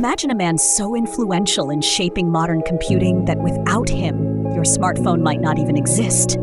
Imagine a man so influential in shaping modern computing that without him, your smartphone might not even exist.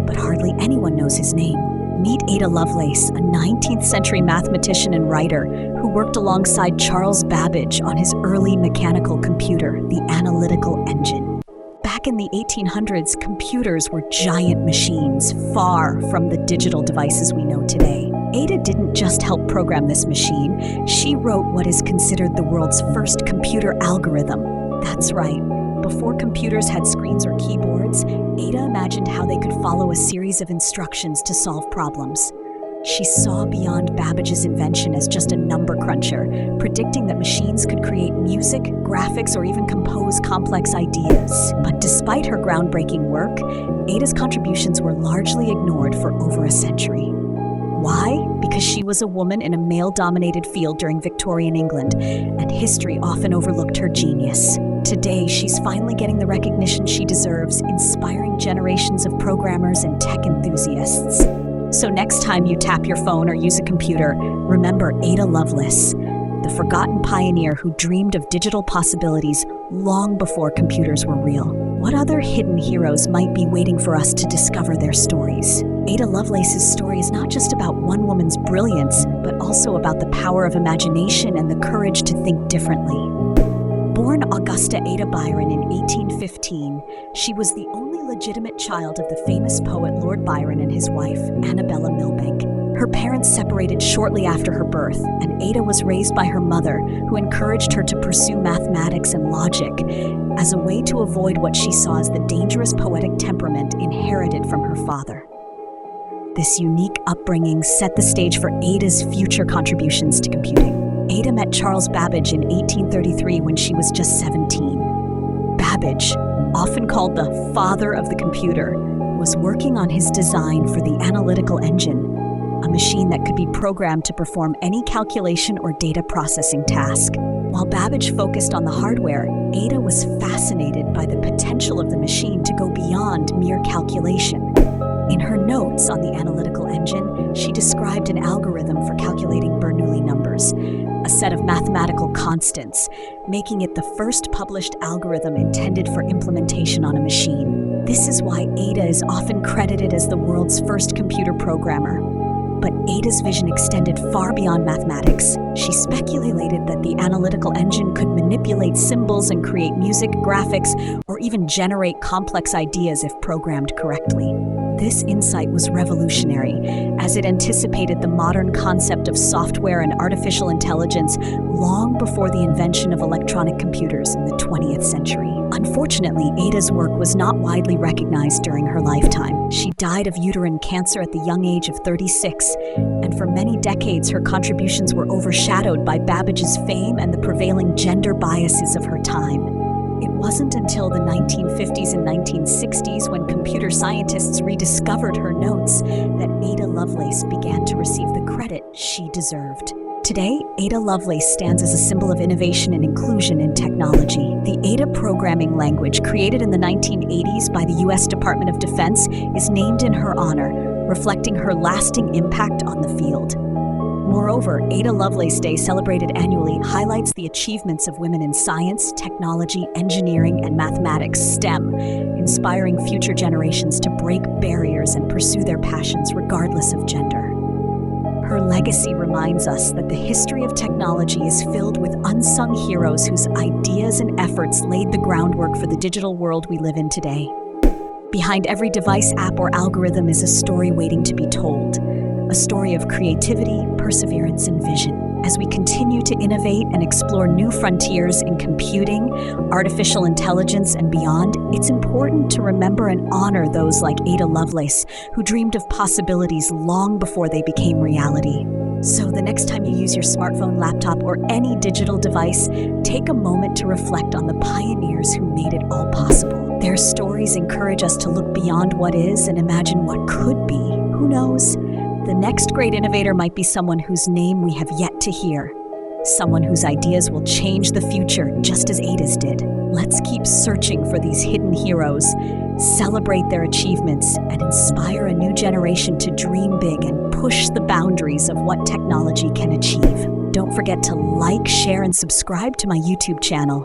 But hardly anyone knows his name. Meet Ada Lovelace, a 19th century mathematician and writer who worked alongside Charles Babbage on his early mechanical computer, the analytical engine. Back in the 1800s, computers were giant machines, far from the digital devices we know today. Ada didn't just help program this machine, she wrote what is considered the world's first computer algorithm. That's right. Before computers had screens or keyboards, Ada imagined how they could follow a series of instructions to solve problems. She saw beyond Babbage's invention as just a number cruncher, predicting that machines could create music, graphics, or even compose complex ideas. But despite her groundbreaking work, Ada's contributions were largely ignored for over a century. Why? Because she was a woman in a male-dominated field during Victorian England, and history often overlooked her genius. Today, she's finally getting the recognition she deserves, inspiring generations of programmers and tech enthusiasts. So next time you tap your phone or use a computer, remember Ada Lovelace, the forgotten pioneer who dreamed of digital possibilities long before computers were real. What other hidden heroes might be waiting for us to discover their stories? Ada Lovelace's story is not just about one woman's brilliance, but also about the power of imagination and the courage to think differently. Born Augusta Ada Byron in 1815, she was the only legitimate child of the famous poet Lord Byron and his wife, Annabella Milbank. Her parents separated shortly after her birth, and Ada was raised by her mother, who encouraged her to pursue mathematics and logic as a way to avoid what she saw as the dangerous poetic temperament inherited from her father. This unique upbringing set the stage for Ada's future contributions to computing. Ada met Charles Babbage in 1833 when she was just 17. Babbage, often called the father of the computer, was working on his design for the analytical engine, a machine that could be programmed to perform any calculation or data processing task. While Babbage focused on the hardware, Ada was fascinated by the potential of the machine to go beyond mere calculation. In her notes on the analytical engine, she described an algorithm for calculating Bernoulli numbers, a set of mathematical constants, making it the first published algorithm intended for implementation on a machine. This is why Ada is often credited as the world's first computer programmer. But Ada's vision extended far beyond mathematics. She speculated that the analytical engine could manipulate symbols and create music, graphics, or even generate complex ideas if programmed correctly. This insight was revolutionary, as it anticipated the modern concept of software and artificial intelligence long before the invention of electronic computers in the 20th century. Unfortunately, Ada's work was not widely recognized during her lifetime. She died of uterine cancer at the young age of 36, and for many decades her contributions were overshadowed by Babbage's fame and the prevailing gender biases of her time. It wasn't until the 1950s and 1960s, when computer scientists rediscovered her notes, that Ada Lovelace began to receive the credit she deserved. Today, Ada Lovelace stands as a symbol of innovation and inclusion in technology. The Ada programming language, created in the 1980s by the U.S. Department of Defense, is named in her honor, reflecting her lasting impact on the field. Moreover, Ada Lovelace Day, celebrated annually, highlights the achievements of women in science, technology, engineering, and mathematics (STEM), inspiring future generations to break barriers and pursue their passions regardless of gender. Her legacy reminds us that the history of technology is filled with unsung heroes whose ideas and efforts laid the groundwork for the digital world we live in today. Behind every device, app, or algorithm is a story waiting to be told. A story of creativity, perseverance, and vision. As we continue to innovate and explore new frontiers in computing, artificial intelligence, and beyond, it's important to remember and honor those like Ada Lovelace, who dreamed of possibilities long before they became reality. So the next time you use your smartphone, laptop, or any digital device, take a moment to reflect on the pioneers who made it all possible. Their stories encourage us to look beyond what is and imagine what could be. Who knows? The next great innovator might be someone whose name we have yet to hear. Someone whose ideas will change the future just as Ada's did. Let's keep searching for these hidden heroes, celebrate their achievements, and inspire a new generation to dream big and push the boundaries of what technology can achieve. Don't forget to like, share, and subscribe to my YouTube channel.